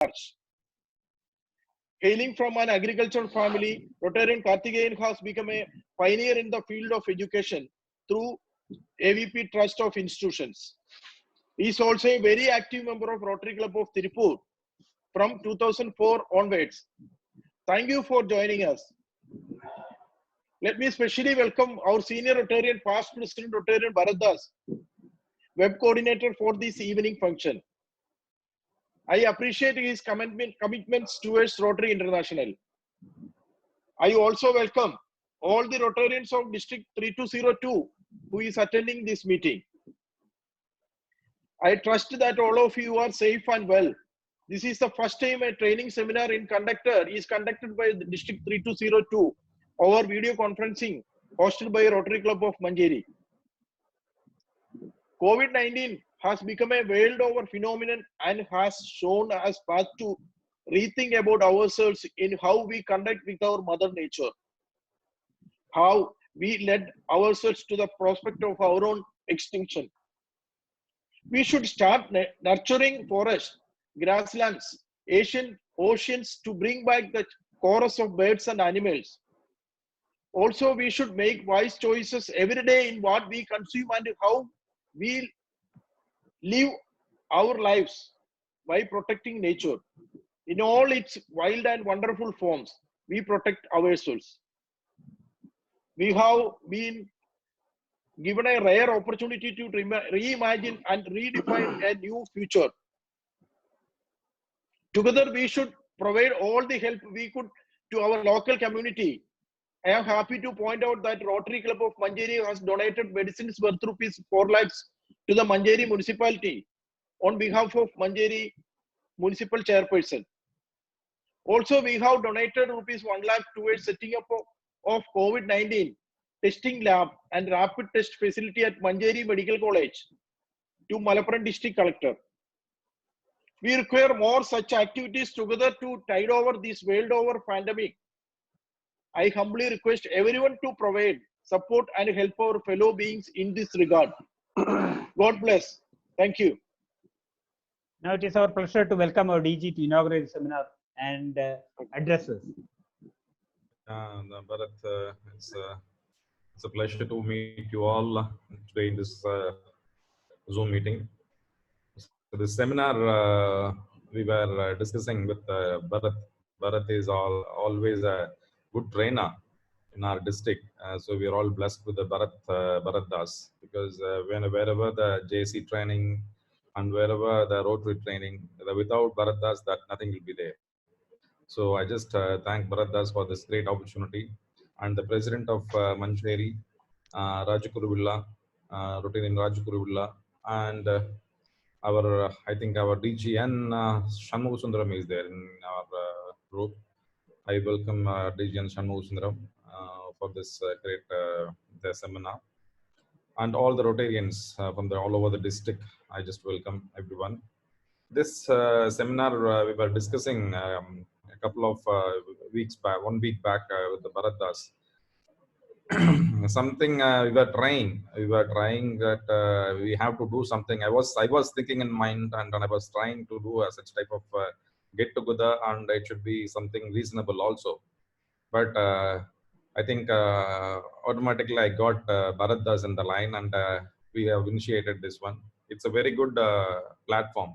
March. Hailing from an agricultural family, Rotarian Karthikeyan has become a pioneer in the field of education through AVP Trust of Institutions. He is also a very active member of Rotary Club of Tirupur from 2004 onwards. Thank you for joining us. Let me especially welcome our senior Rotarian, past President Rotarian Bharat Das, web coordinator for this evening function. I appreciate his commitments towards Rotary International. I also welcome all the Rotarians of District 3202 who is attending this meeting. I trust that all of you are safe and well. This is the first time a training seminar is conducted by the District 3202 over video conferencing hosted by Rotary Club of Manjeri. COVID-19 has become a world over phenomenon and has shown us path to rethink about ourselves in how we conduct with our mother nature, how we led ourselves to the prospect of our own extinction. We should start nurturing forests, grasslands, oceans to bring back the chorus of birds and animals. Also, we should make wise choices every day in what we consume and how we live our lives by protecting nature. In all its wild and wonderful forms, we protect ourselves. We have been given a rare opportunity to reimagine and redefine a new future. Together, we should provide all the help we could to our local community. I am happy to point out that Rotary Club of Manjeri has donated medicines worth rupees 4 lakhs to the Manjeri municipality on behalf of Manjeri municipal chairperson. Also, we have donated rupees 1 lakh towards setting up of COVID-19 testing lab and rapid test facility at Manjeri Medical College to Malappuram District Collector. We require more such activities together to tide over this world over pandemic. I humbly request everyone to provide support and help our fellow beings in this regard. God bless. Thank you. Now it is our pleasure to welcome our DG to inaugurate the seminar and address us. Bharat, it's a pleasure to meet you all today in this Zoom meeting. So the seminar we were discussing with Bharat. Bharat is always a good trainer in our district. So we are all blessed with the Bharat Das, because wherever the JC training and wherever the Rotary training, without Bharat Das, that nothing will be there. So I just thank Bharat Das for this great opportunity, and the president of Manjeri, Rajakuruvilla, Rotarian Rajakuruvilla, and I think our DGN Shanmugha Sundaram is there in our group. I welcome DGN Shanmugha Sundaram for this great the seminar, and all the Rotarians from all over the district. I just welcome everyone. This seminar we were discussing a couple of weeks back, 1 week back with the Bharat Das. Something we were trying that we have to do something. I was thinking in mind, and I was trying to do such type of get together, and it should be something reasonable also. But I think automatically I got Bharat Das in the line, and we have initiated this one. It's a very good platform.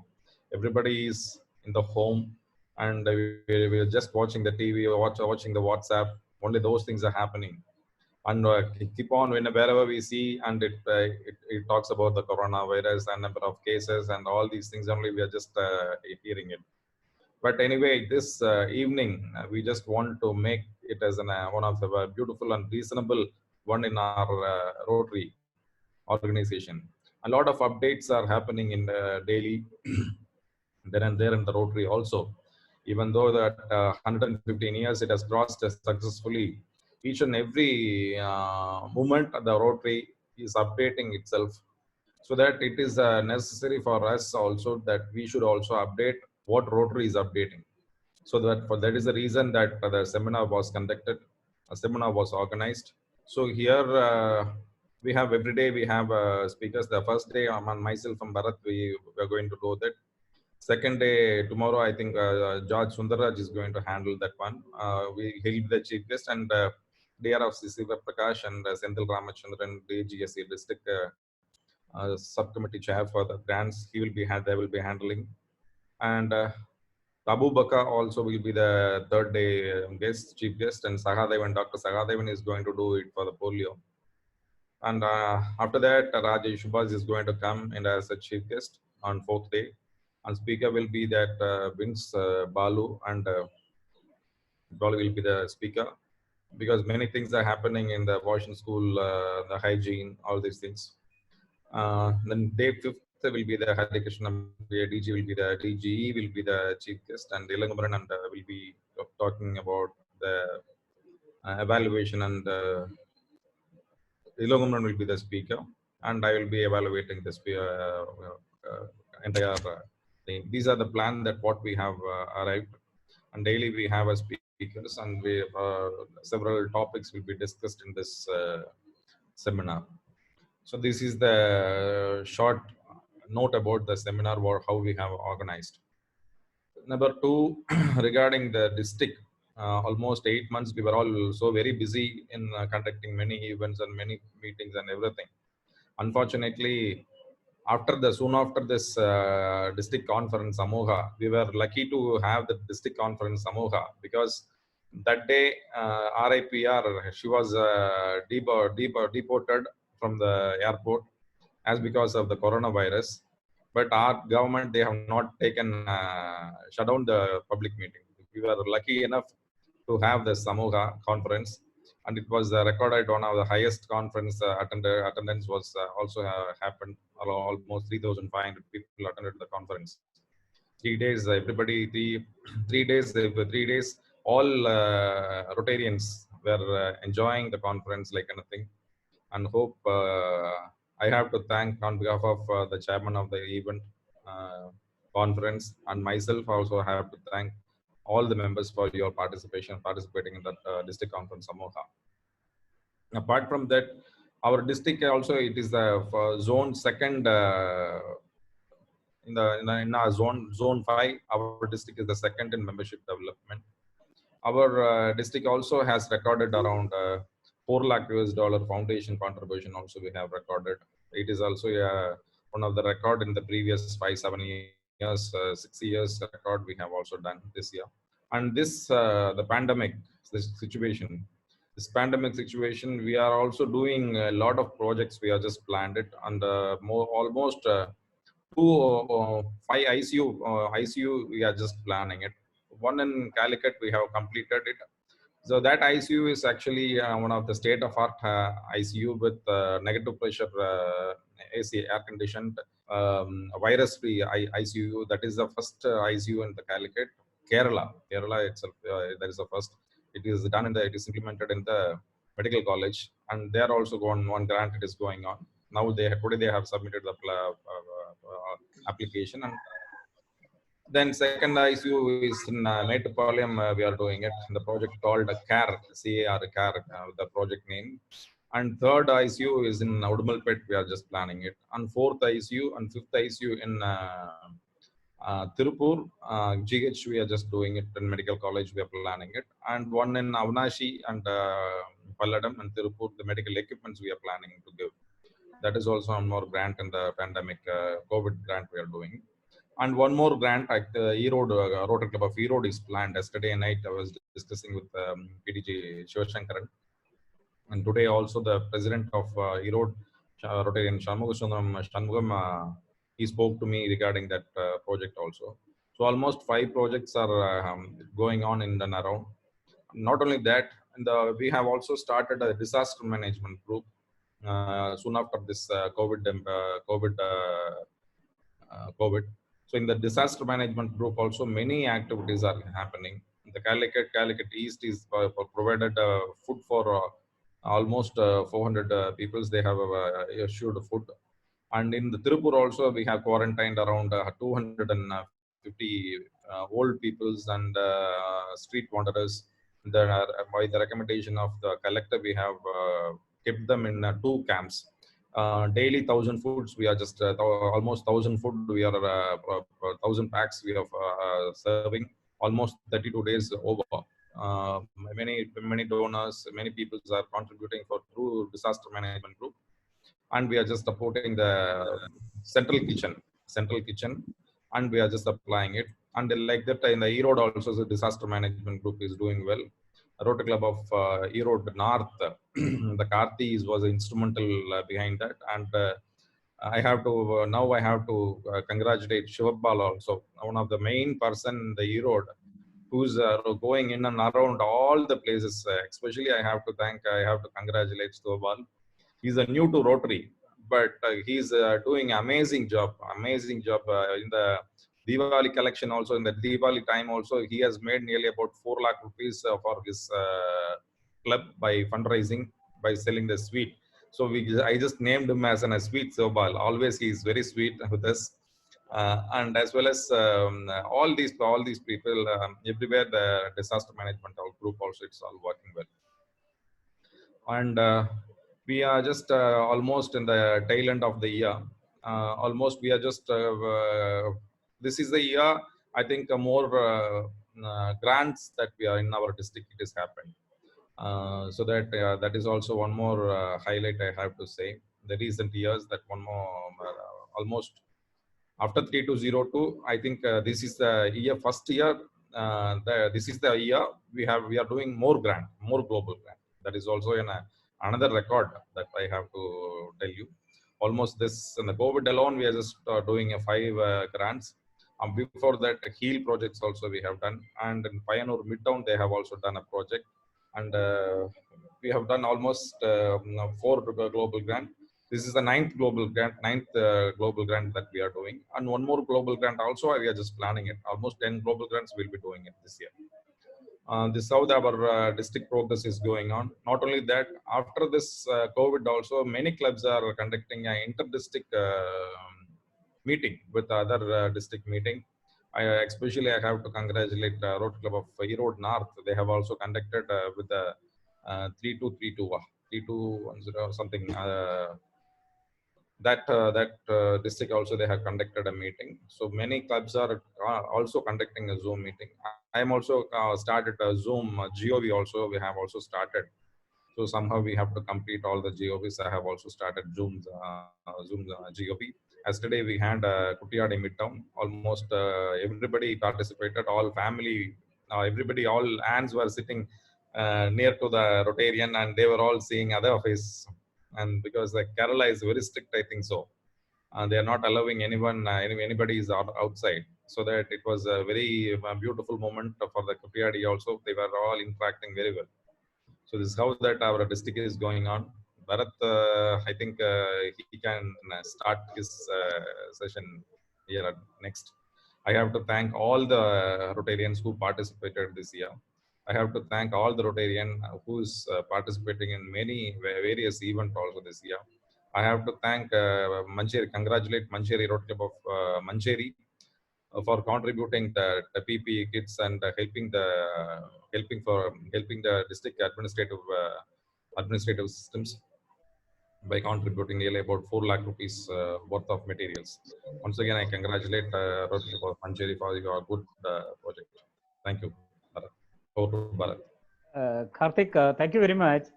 Everybody is in the home, and we're just watching the TV, watching the WhatsApp. Only those things are happening. And keep on wherever we see, and it talks about the coronavirus and number of cases and all these things. Only we are just hearing it. But anyway, this evening we just want to make it as one of the beautiful and reasonable one in our Rotary organization. A lot of updates are happening in daily there and there in the Rotary also. Even though that 115 years it has crossed successfully, each and every moment the Rotary is updating itself, so that it is necessary for us also that we should also update what Rotary is updating. So that is the reason that the seminar was conducted, a seminar was organized. So here we have every day we have speakers. The first day, myself and Bharat, we are going to do that. Second day, tomorrow, I think George Sundarraj is going to handle that one. He'll be the chief guest, and DR of Siva Prakash and Senthil Ramachandran, DGSE district subcommittee chair for the grants, they will be handling. And Abu Bakar also will be the third day chief guest, and Dr. Sahadevan is going to do it for the polio. And after that, Rajesh Subhas is going to come and as a chief guest on fourth day. And speaker will be that Vince Balu, and Balu will be the speaker, because many things are happening in the washing school, the hygiene, all these things. Then day fifth will be the Hare Krishna, DG will be the DGE will be the chief guest, and Ilangumaran and will be talking about the evaluation, and Ilangumaran will be the speaker, and I will be evaluating the entire thing. These are the plan that what we have arrived, and daily we have a speakers, and we several topics will be discussed in this seminar. So this is the short note about the seminar or how we have organized. Number two, regarding the district, almost 8 months we were all so very busy in conducting many events and many meetings and everything. Unfortunately, soon after this district conference Amoha, we were lucky to have the district conference Amoha, because that day RIPR, she was deported from the airport as because of the coronavirus. But our government, they have not taken shut down the public meeting. We were lucky enough to have the Samoha conference, and it was recorded one of the highest conference attendance was also happened. Almost 3,500 people attended the conference. 3 days, everybody, 3 days, all Rotarians were enjoying the conference like anything. And hope I have to thank on behalf of the chairman of the event conference, and myself also have to thank all the members for your participating in that district conference Samoha. Apart from that, our district also, it is the zone second in our zone 5. Our district is the second in membership development. Our district also has recorded around $4 lakh foundation contribution. Also, we have recorded. It is also one of the record in the previous 5-7 years, 6 years record we have also done this year. And this the pandemic, this pandemic situation, we are also doing a lot of projects. We are just planned it, and almost 5 ICU we are just planning it. One in Calicut we have completed it. So that ICU is actually one of the state-of-art ICU with negative pressure AC, air conditioned, virus-free ICU. That is the first ICU in the Calicut. Kerala itself, that is the first. It is done it is implemented in the medical college, and there also one grant it is going on. Now today they have submitted the application, and then second ICU is in Mettupalayam. We are doing it. The project called CARE, the project name. And third ICU is in Udumalpet. We are just planning it. And fourth ICU and fifth ICU in Tirupur, GH, we are just doing it. In medical college, we are planning it. And one in Avnashi and Palladam and Tirupur, the medical equipments we are planning to give. That is also one more grant in the pandemic COVID grant we are doing. And one more grant at the Erode, Rotary Club of Erode is planned. Yesterday night, I was discussing with PDG Shivashankaran. And today also the president of Erode, Rotarian Shanmugam, he spoke to me regarding that project also. So almost 5 projects are going on in and around. Not only that, we have also started a disaster management group soon after this COVID. So in the disaster management group also many activities are happening. The Calicut East is provided food for almost 400 people. They have issued food. And in the Tirupur also we have quarantined around 250 old peoples and street wanderers. By the recommendation of the collector, we have kept them in 2 camps. Daily 1,000 foods. We are just almost 1,000 food. We are 1,000 packs we are serving. Almost 32 days over. Many donors, many people are contributing for through disaster management group, and we are just supporting the central kitchen, and we are just applying it. And like that, in the Erode also, the disaster management group is doing well. Rotary Club of Erode North, the Karthis was instrumental behind that, and I have to now I have to congratulate Shivabal also, one of the main person in the Erode, who's going in and around all the places. Especially, I have to congratulate Shivabal. He's a new to Rotary, but he's doing amazing job in the Diwali collection also. In the Diwali time also, he has made nearly about 4 lakh rupees for his club by fundraising, by selling the sweet. So I just named him as a sweet Sobal. Always he is very sweet with us. And as well as all these people everywhere, the disaster management group also, it's all working well. And we are just almost in the tail end of the year. Almost we are just this is the year, I think, more grants that we are in our district, it has happened. So that is also one more highlight I have to say. The recent years, that one more almost after 3202, I think this is the year, first year. This is the year we are doing more global grant. That is also another record that I have to tell you. Almost this in the COVID alone, we are just doing 5 grants. Before that, HEAL projects also we have done, and in Payanur Midtown they have also done a project, and we have done almost 4 global grant. This is the ninth global grant that we are doing, and one more global grant also we are just planning it. Almost 10 global grants we'll be doing it this year. This is how our district progress is going on. Not only that, after this COVID also, many clubs are conducting an inter-district meeting with other district meeting. Especially I have to congratulate Rotary Club of Erode North. They have also conducted with the 3210 something. That district also, they have conducted a meeting. So many clubs are also conducting a Zoom meeting. I am also started a Zoom GOV also. We have also started. So somehow we have to complete all the GOVs. I have also started Zoom GOV. Yesterday we had Kutiyadi Midtown. Almost everybody participated. All family, everybody, all hands were sitting near to the Rotarian, and they were all seeing other face. And because Kerala is very strict, I think so. They are not allowing anybody is outside. So that it was a very beautiful moment for the Kutiyadi also. They were all interacting very well. So this is how that our district is going on. Bharat, I think he can start his session here next. I have to thank all the Rotarians who participated this year. I have to thank all the Rotarian who is participating in many various events also this year. I have to thank Mancheri, congratulate Mancheri Rotary Club of Mancheri for contributing the PPE kits and helping the district administrative systems by contributing nearly about 4 lakh rupees worth of materials. Once again, I congratulate Rotary Club of Mancheri for your good project. Thank you, Bharat. Over to Bharat. Karthik, thank you very much.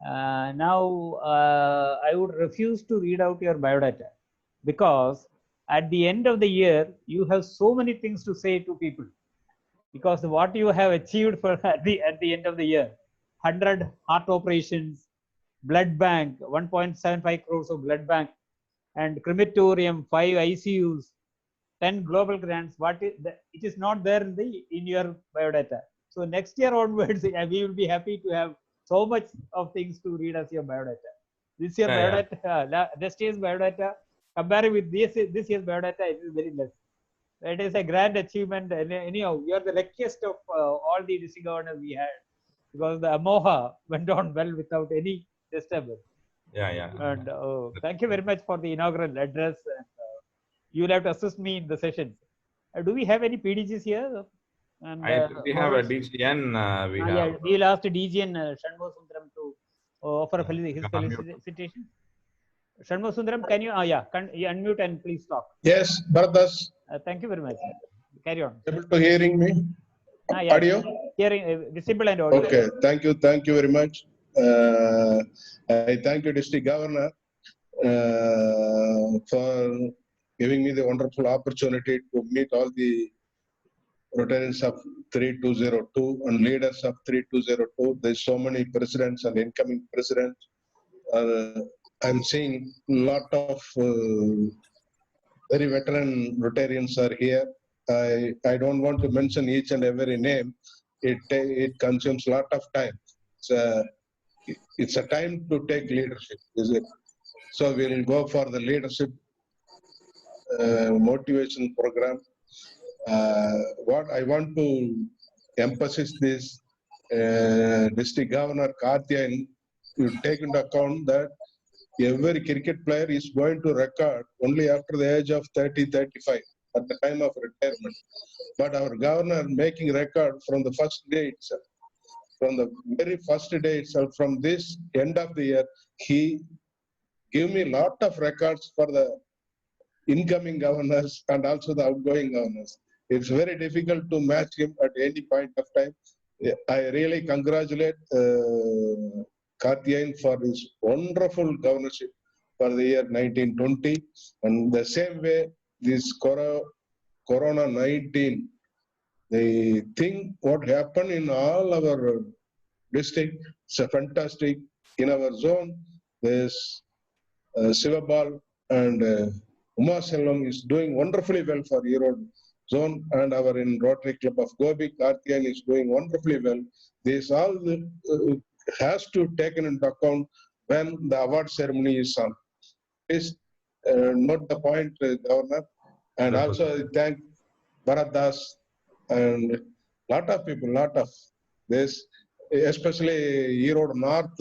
Now, I would refuse to read out your biodata, because at the end of the year, you have so many things to say to people, because what you have achieved for at the end of the year, 100 heart operations, blood bank, 1.75 crores of blood bank, and crematorium, 5 ICUs, 10 global grants. It is not there in your biodata. So next year onwards, we will be happy to have so much of things to read as your biodata. This year biodata, this year's biodata, compared with this year's biodata, it is very less. It is a grand achievement. Anyhow, you are the luckiest of all the district governors we had, because the AMOHA went on well without any disturbance. And thank you very much for the inaugural address. And you will have to assist me in the sessions. Do we have any PDGs here? And, we have a DGN. We will ask DGN Shanmugha Sundaram to offer his felicitation. Shanmugasundaram, can you, you unmute and please talk. Yes, Bharadas, Thank you very much. Carry on. able to hearing me? Yeah, Audio? hearing, visible and audible. Okay, thank you very much. I thank you, District Governor, for giving me the wonderful opportunity to meet all the Rotarians of 3202 and leaders of 3202. There's so many presidents and incoming presidents. I'm seeing a lot of very veteran Rotarians are here. I don't want to mention each and every name. It consumes a lot of time. It's a time to take leadership, is it? So we'll go for the leadership motivation program. What I want to emphasize this, District Governor Karthikeyan, you take into account that every cricket player is going to record only after the age of 30, 35 at the time of retirement. But our governor making record from the first day itself, from the very first day itself, from this end of the year, he gave me a lot of records for the incoming governors and also the outgoing governors. It's very difficult to match him at any point of time. I really congratulate Karthikeyan for his wonderful governorship for the year 1920. And the same way, this Corona-19, the thing what happened in all our district, it's a fantastic. In our zone, there's Sivabal and Uma Selvam is doing wonderfully well for Erode zone, and our in Rotary Club of Gobi, Karthikeyan is doing wonderfully well. This all has to taken into account when the award ceremony is on. Please note the point, Governor. And also I thank Bharat Das and lot of people, lot of this, especially Erode North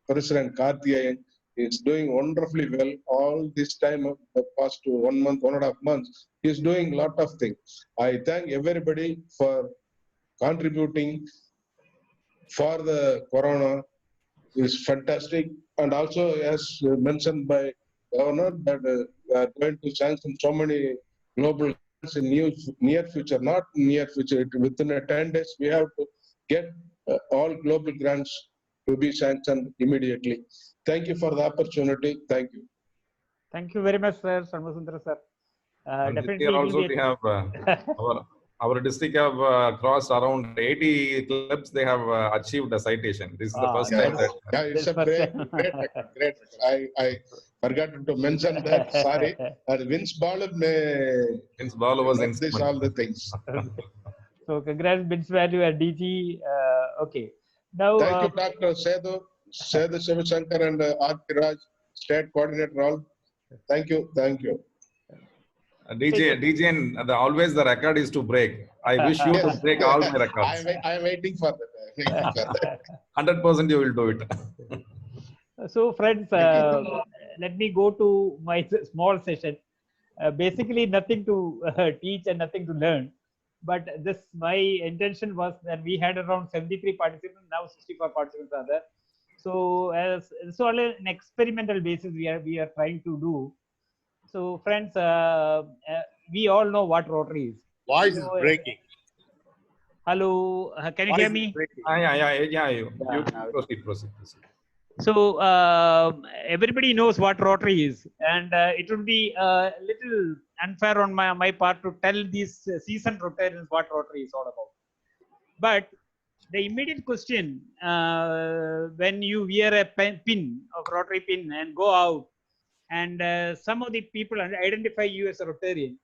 President Karthikeyan is doing wonderfully well all this time of the past 1 month, 1.5 months. He's doing a lot of things. I thank everybody for contributing for the Corona. Is fantastic. And also, as mentioned by Governor, that we are going to sanction so many global grants in near future, not near future, within 10 days, we have to get all global grants to be sanctioned immediately. Thank you for the opportunity. Thank you. Thank you very much, sir, Shanmugasundaram, sir. And this Definitely, year it will also be we have our district have crossed around 80 clubs. They have achieved a citation. This is the first time that. Yeah, it's a This great first- record, great record. I forgot to mention that. Sorry, Vince Ball Vince Ball was this instrumental. all the things. So, congrats, Vince Value and DG. Okay. Now, Thank you, Dr. Sethu Shivashankar and R.P. Raj, State Coordinator. All. Thank you. Thank you. DJ, and always the record is to break. I wish you to break all my records. I'm waiting for that. 100% you will do it. So, friends, let me go to my small session. Basically, nothing to teach and nothing to learn. But this, my intention was that we had around 73 participants. Now 64 participants are there. So, on an experimental basis, we are trying to do. So, friends, we all know what Rotary is. Voice is breaking. Hello, can you Voice hear is me? breaking. Yeah. You now proceed. So everybody knows what Rotary is, and it would be a little unfair on my part to tell these seasoned Rotarians what Rotary is all about. But the immediate question, when you wear a pin of Rotary pin and go out, and some of the people identify you as a Rotarian,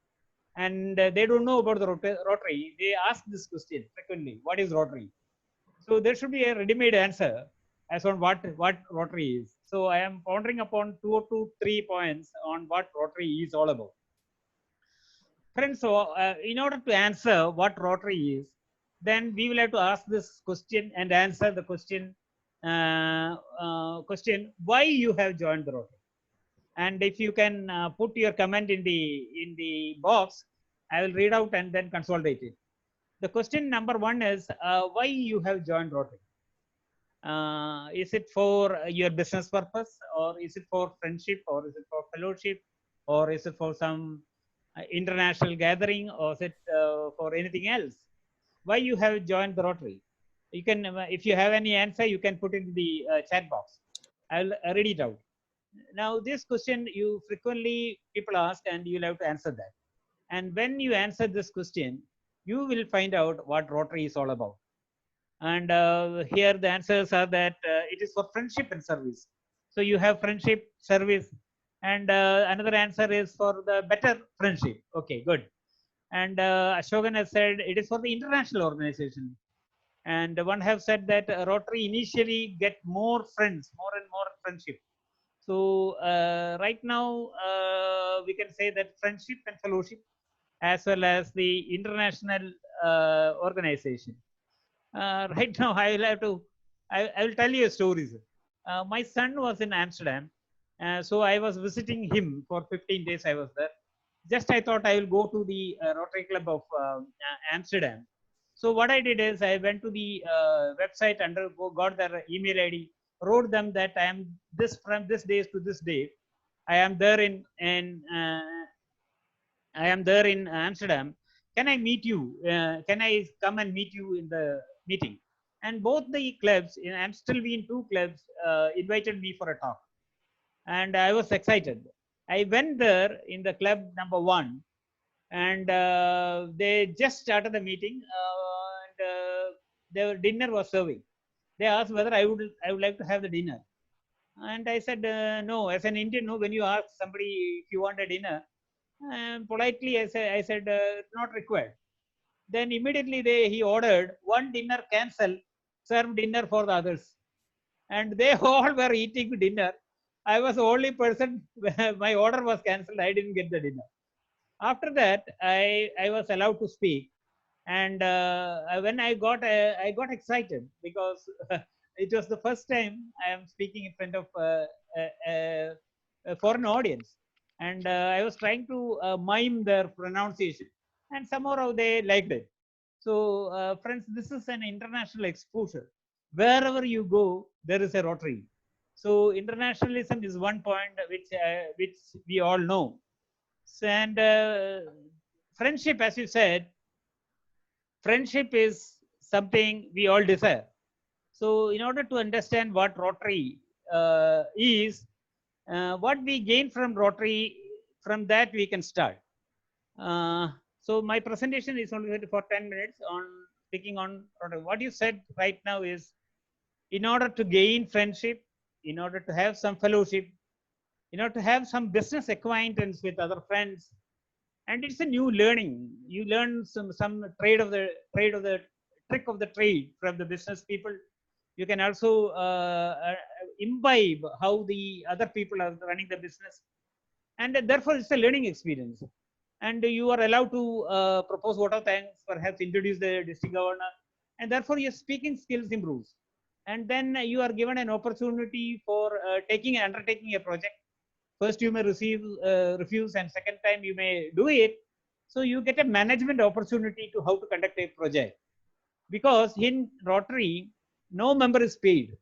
and they don't know about the Rotary, they ask this question frequently: what is Rotary? So there should be a ready-made answer as on what Rotary is. So I am pondering upon 2 to 3 points on what Rotary is all about. Friends, so in order to answer what Rotary is, then we will have to ask this question and answer the question, why you have joined the Rotary. And if you can put your comment in the box, I will read out and then consolidate it. The question number 1 is why you have joined Rotary. Is it for your business purpose, or is it for friendship, or is it for fellowship, or is it for some international gathering, or is it for anything else? Why you have joined the Rotary? You can, if you have any answer, you can put it in the chat box. I'll read it out. Now, this question you frequently people ask, and you'll have to answer that. And when you answer this question, you will find out what Rotary is all about. And here the answers are that it is for friendship and service. So you have friendship, service, and another answer is for the better friendship. Okay, good. And Ashokan has said it is for the international organization. And one have said that Rotary initially get more friends, more and more friendship. So right now we can say that friendship and fellowship, as well as the international organization. Right now, I will have to. I will tell you a story. My son was in Amsterdam, so I was visiting him for 15 days. I was there. Just I thought I will go to the Rotary Club of Amsterdam. So what I did is I went to the website and got their email ID, wrote them that I am this from this day to this day. I am there I am there in Amsterdam. Can I meet you? Can I come and meet you in the meeting? And both the clubs, I'm still in two clubs, invited me for a talk. And I was excited. I went there in the club number 1, and they just started the meeting, and their dinner was serving. They asked whether I would like to have the dinner. And I said, no, as an Indian, no, when you ask somebody if you want a dinner, politely I said not required. Then immediately he ordered one dinner cancel, serve dinner for the others, and they all were eating dinner. I was the only person. My order was cancelled. I didn't get the dinner. After that, I was allowed to speak, and when I got excited because it was the first time I am speaking in front of a foreign audience, and I was trying to mime their pronunciation, and somehow they liked it. So, friends, this is an international exposure. Wherever you go, there is a Rotary. So, internationalism is one point which we all know. So, and friendship, as you said, friendship is something we all desire. So, in order to understand what Rotary is, what we gain from Rotary, from that we can start. So, my presentation is only for 10 minutes on speaking on Rotary. What you said right now is, in order to gain friendship, in order to have some fellowship, in order to have some business acquaintance with other friends, and it's a new learning. You learn some trick of the trade from the business people. You can also imbibe how the other people are running the business, and therefore it's a learning experience. And you are allowed to propose vote of thanks, perhaps introduce the district governor, and therefore your speaking skills improves. And then you are given an opportunity for undertaking a project. First you may refuse, and second time you may do it. So you get a management opportunity to how to conduct a project, because in Rotary no member is paid.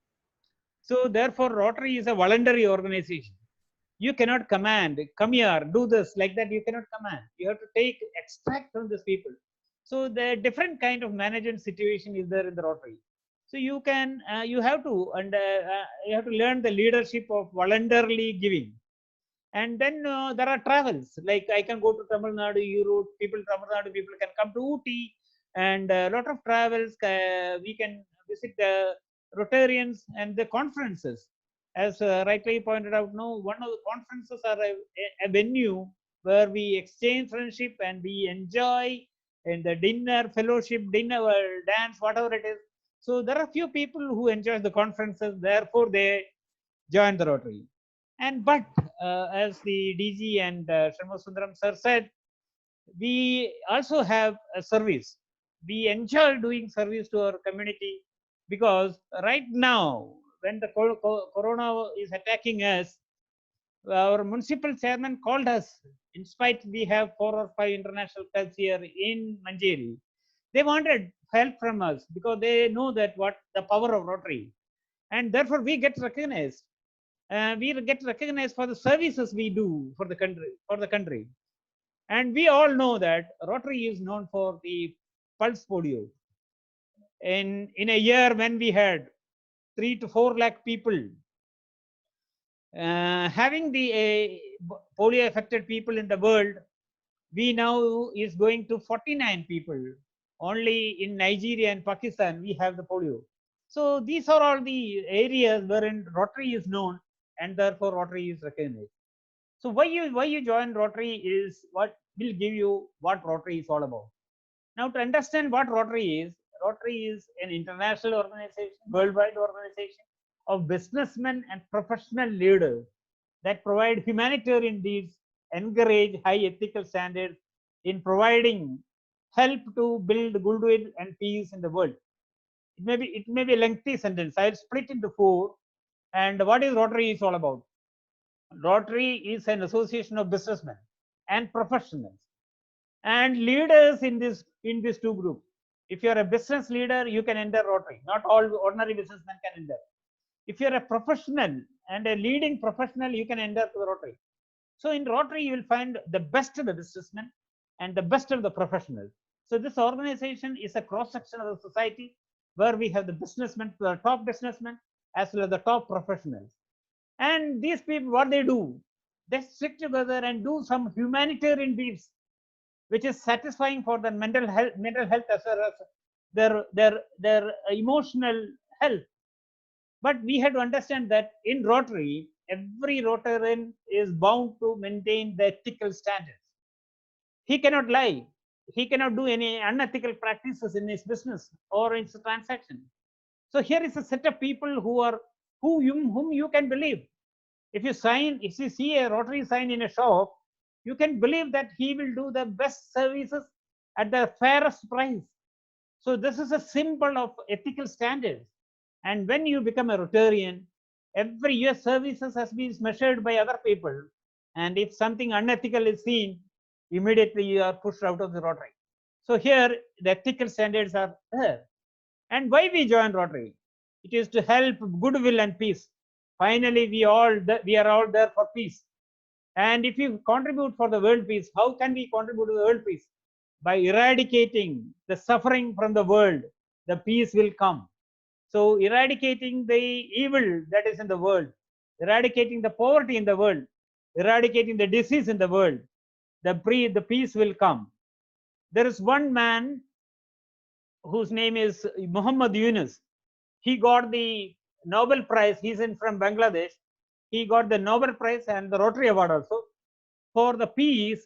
So therefore Rotary is a voluntary organization. You cannot command, come here, do this, like that. You cannot command. You have to extract from these people. So the different kind of management situation is there in the Rotary. So you can, you have to learn the leadership of voluntarily giving. And then there are travels, like I can go to Tamil Nadu, Tamil Nadu people can come to Ooty, and a lot of travels. We can visit the Rotarians and the conferences. As rightly pointed out, no, one of the conferences are a venue where we exchange friendship and we enjoy in the dinner, fellowship, dinner, dance, whatever it is. So there are few people who enjoy the conferences, therefore they join the Rotary. And but as the DG and Shanmugasundaram sir said, we also have a service. We enjoy doing service to our community, because right now, when the corona is attacking us, our municipal chairman called us. In spite we have 4 or 5 international clubs here in Manjeri, they wanted help from us because they know that what the power of Rotary. and therefore we get recognized. We get recognized for the services we do for the country. And we all know that Rotary is known for the pulse polio. In a year when we had 3 to 4 lakh people having the polio affected people in the world, we now is going to 49 people. Only in Nigeria and Pakistan we have the polio. So these are all the areas wherein Rotary is known, and therefore Rotary is recognized. So why you join Rotary is what will give you what Rotary is all about. Now, to understand what Rotary is an international organization, worldwide organization of businessmen and professional leaders that provide humanitarian deeds, encourage high ethical standards in providing help to build goodwill and peace in the world. It may be a lengthy sentence. I'll split into 4. And what is Rotary is all about? Rotary is an association of businessmen and professionals and leaders in these two groups. If you are a business leader, you can enter Rotary. Not all ordinary businessmen can enter. If you are a professional and a leading professional, you can enter to the Rotary. So in Rotary, you will find the best of the businessmen and the best of the professionals. So this organization is a cross section of the society where we have the businessmen, the top businessmen, as well as the top professionals. And these people, what they do, they stick together and do some humanitarian deeds, which is satisfying for their mental health as well as their emotional health. But we have to understand that in Rotary, every Rotarian is bound to maintain the ethical standards. He cannot lie. He cannot do any unethical practices in his business or in his transaction. So here is a set of people whom you can believe. If you see a Rotary sign in a shop, you can believe that he will do the best services at the fairest price. So this is a symbol of ethical standards. And when you become a Rotarian, every year services has been measured by other people. And if something unethical is seen, immediately you are pushed out of the Rotary. So here the ethical standards are there. And why we join Rotary? It is to help goodwill and peace. Finally, we are all there for peace. And if you contribute for the world peace, how can we contribute to the world peace? By eradicating the suffering from the world, the peace will come. So eradicating the evil that is in the world, eradicating the poverty in the world, eradicating the disease in the world, the peace will come. There is one man whose name is Muhammad Yunus. He got the Nobel Prize. He's from Bangladesh. He got the Nobel Prize and the Rotary Award also for the peace,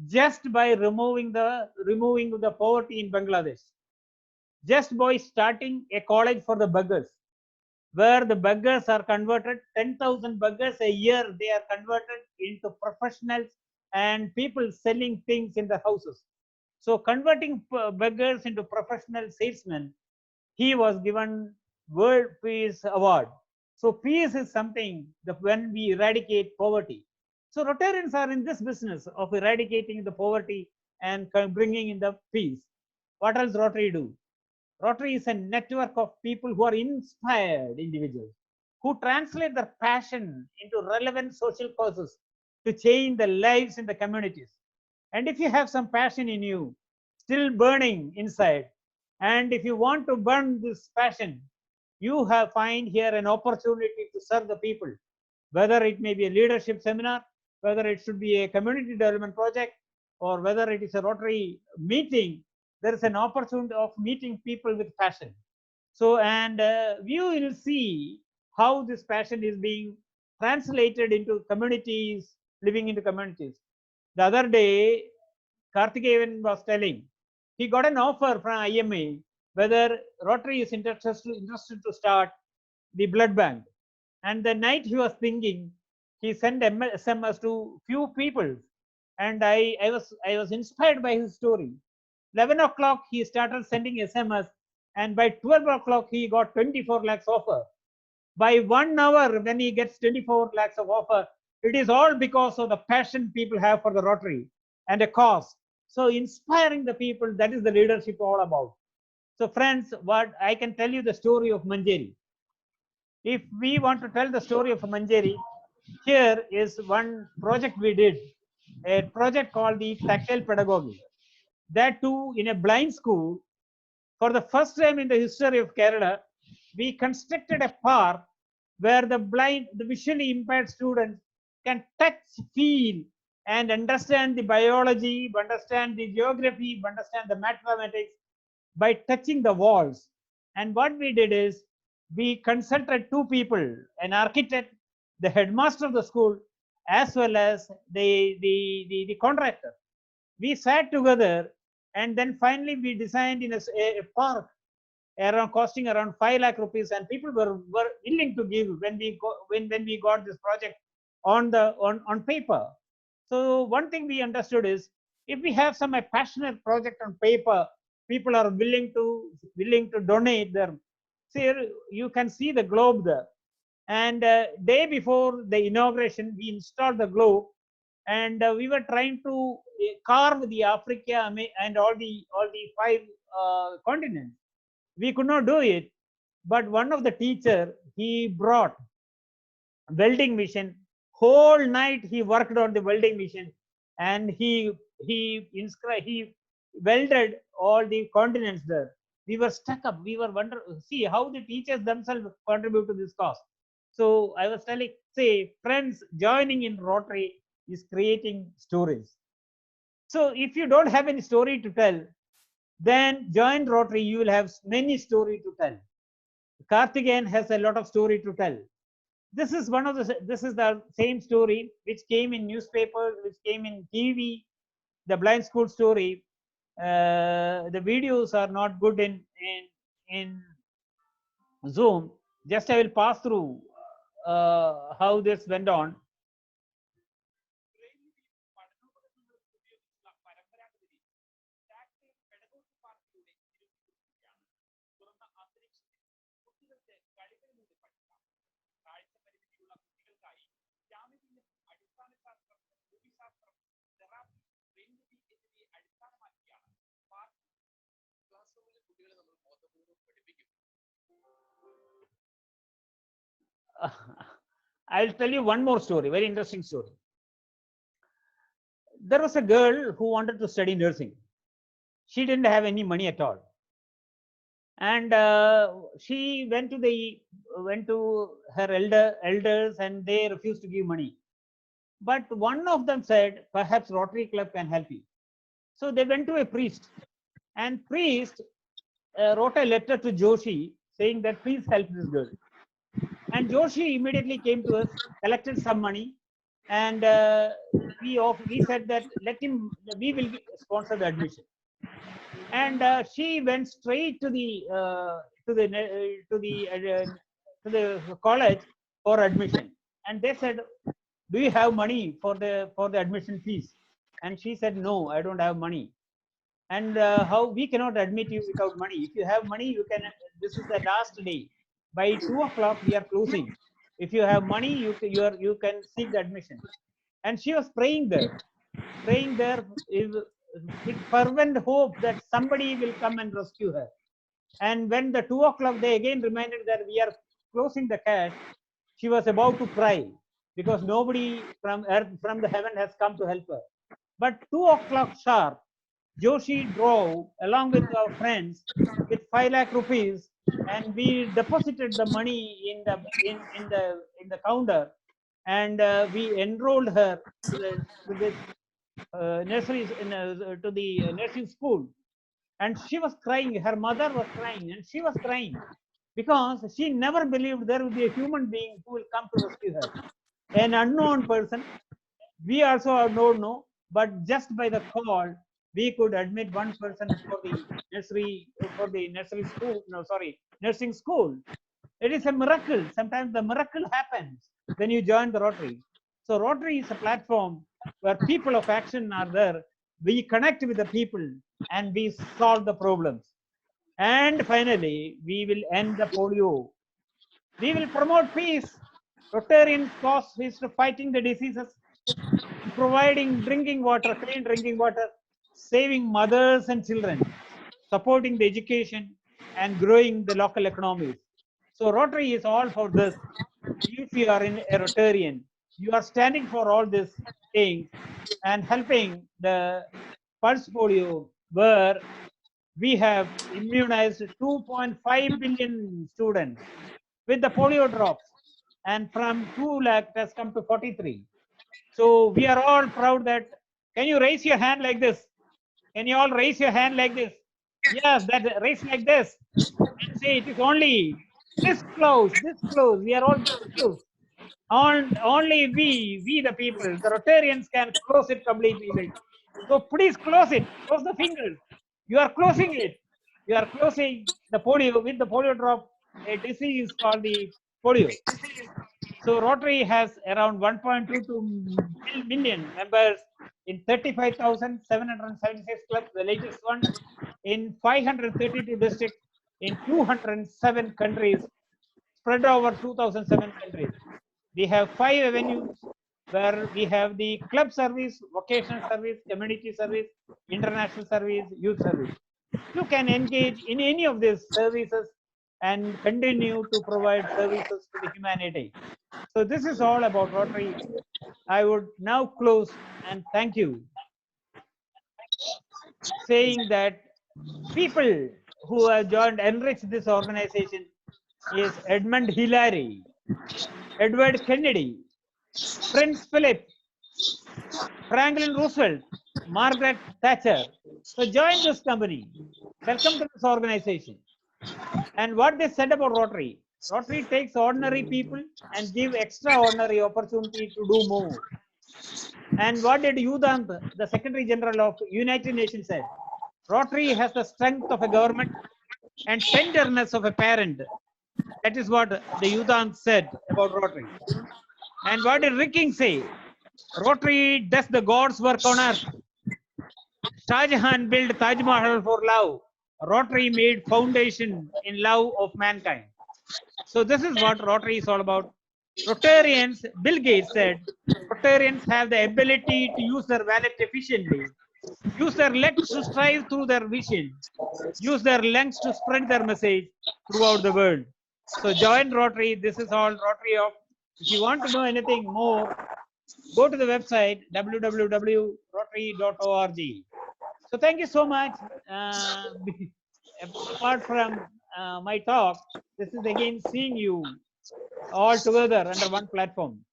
just by removing the poverty in Bangladesh. Just by starting a college for the beggars, where the beggars are converted, 10,000 beggars a year, they are converted into professionals and people selling things in the houses. So converting beggars into professional salesmen, he was given World Peace Award. So peace is something that when we eradicate poverty. So Rotarians are in this business of eradicating the poverty and bringing in the peace. What else Rotary do? Rotary is a network of people who are inspired individuals, who translate their passion into relevant social causes to change the lives in the communities. And if you have some passion in you, still burning inside, and if you want to burn this passion, you find here an opportunity to serve the people, whether it may be a leadership seminar, whether it should be a community development project, or whether it is a Rotary meeting. There is an opportunity of meeting people with passion. So, and you will see how this passion is being translated into communities, living into communities. The other day, Karthikeyan was telling, he got an offer from IMA whether Rotary is interested to start the blood bank. And the night he was thinking, he sent SMS to few people, and I was inspired by his story. 11 o'clock he started sending SMS, and by 12 o'clock he got 24 lakhs offer. By 1 hour, when he gets 24 lakhs of offer, it is all because of the passion people have for the Rotary and a cause. So inspiring the people, that is the leadership all about. So friends, what I can tell you the story of Manjeri. If we want to tell the story of Manjeri, here is one project we did, a project called the Tactile Pedagogy. That too in a blind school. For the first time in the history of Kerala, we constructed a park where the visually impaired students can touch, feel, and understand the biology, understand the geography, understand the mathematics by touching the walls. And what we did is we consulted two people, an architect, the headmaster of the school, as well as the contractor. We sat together, and then finally we designed in a park around costing around 5 lakh rupees, and people were willing to give when we got this project on paper. So one thing we understood is, if we have some a passionate project on paper, people are willing to donate their. See, you can see the globe there. And day before the inauguration, we installed the globe, and we were trying to carve the Africa and all the five continents. We could not do it, but one of the teacher, he brought welding machine. Whole night he worked on the welding machine, and he welded all the continents there. We were stuck up. We were wonder see how the teachers themselves contribute to this cause. So I was telling, say, friends joining in Rotary is creating stories. So if you don't have any story to tell, then join Rotary. You will have many story to tell. Karthikeyan has a lot of story to tell. This is the same story which came in newspapers, which came in TV, the blind school story. The videos are not good in Zoom. Just I will pass through how this went on. I'll tell you one more story, very interesting story. There was a girl who wanted to study nursing. She didn't have any money at all, and she went to her elders, and they refused to give money. But one of them said, perhaps Rotary Club can help you. So they went to a priest, and priest wrote a letter to Joshi saying that please help this girl. And Joshi immediately came to us, collected some money, and we said that we will sponsor the admission. And she went straight to the college for admission. And they said, do you have money for the admission fees? And she said, no, I don't have money. And how we cannot admit you without money? If you have money, you can. This is the last day. By 2 o'clock we are closing. If you have money, you can seek the admission. And she was praying there with fervent hope that somebody will come and rescue her. And when the 2 o'clock, they again reminded that we are closing the cash, she was about to cry because nobody from the heaven has come to help her. But 2 o'clock sharp, Joshi drove along with our friends with 5 lakh rupees, and we deposited the money in the counter, and we enrolled her to the nurseries to the nursing school. And she was crying. Her mother was crying, and she was crying because she never believed there would be a human being who will come to rescue her. An unknown person. We also don't know, but just by the call, we could admit one person for the nursery school. No, sorry, nursing school. It is a miracle. Sometimes the miracle happens when you join the Rotary. So Rotary is a platform where people of action are there. We connect with the people and we solve the problems. And finally, we will end the polio. We will promote peace. Rotarian cause is to fighting the diseases, providing drinking water, clean drinking water, saving mothers and children, supporting the education, and growing the local economies. So Rotary is all for this. If you are in a Rotarian, you are standing for all these things and helping the pulse polio, where we have immunized 2.5 billion students with the polio drops, and from 2 lakh it has come to 43. So we are all proud that. Can you raise your hand like this? Can you all raise your hand like this? Yes, that raise like this and say it is only this close, this close. We are all this close. Only we the people, the Rotarians can close it completely. So please close it. Close the fingers. You are closing it. You are closing the polio with the polio drop. A disease called the polio. So Rotary has around 1.22 million members in 35,776 clubs, the latest one, in 532 districts, in 207 countries, spread over 2007 countries. We have 5 avenues where we have the club service, vocational service, community service, international service, youth service. You can engage in any of these services and continue to provide services to the humanity. So this is all about Rotary. I would now close and thank you, saying that people who have joined, enriched this organization is Edmund Hillary, Edward Kennedy, Prince Philip, Franklin Roosevelt, Margaret Thatcher. So join this company. Welcome to this organization. And what they said about Rotary, Rotary takes ordinary people and give extraordinary opportunity to do more. And what did Udant, the Secretary General of United Nations, said? Rotary has the strength of a government and tenderness of a parent. That is what the Udant said about Rotary. And what did Rick King say? Rotary does the God's work on earth. Shah Jahan built Taj Mahal for love. Rotary made foundation in love of mankind. So this is what Rotary is all about. Rotarians, Bill Gates said, Rotarians have the ability to use their wallet efficiently, use their legs to strive through their vision, use their lungs to spread their message throughout the world. So join Rotary. This is all Rotary of. If you want to know anything more, go to the website www.rotary.org. So thank you so much. Apart from my talk, this is again seeing you all together under one platform.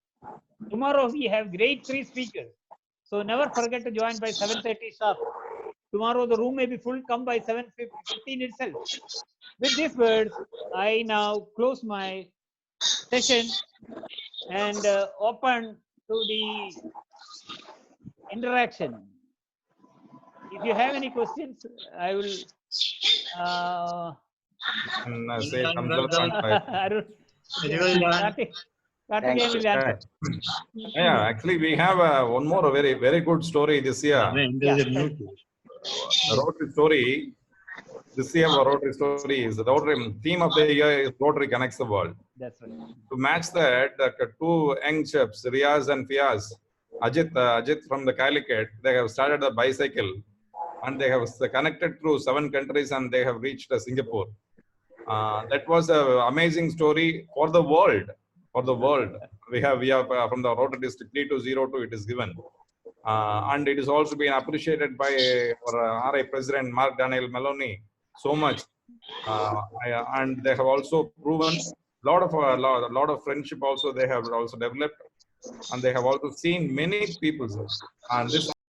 Tomorrow we have great 3 speakers. So never forget to join by 7:30 sharp. Tomorrow the room may be full. Come by 7:15 itself. With these words, I now close my session and open to the interaction. If you have any questions, I will say thumbs up and yeah, actually we have one more very good story this year. The Rotary story. This year, our Rotary story is the Rotary theme of the year is Rotary Connects the World. That's right. To match that, the 2 young chaps, Riaz and Fiaz, Ajit from the Calicut, they have started a bicycle and they have connected through 7 countries and they have reached Singapore. That was an amazing story for the world. For the world, we have from the Rotary District 3202 it is given, and it is also been appreciated by our RI President Mark Daniel Maloney so much, and they have also proven a lot of friendship also they have also developed, and they have also seen many people, and this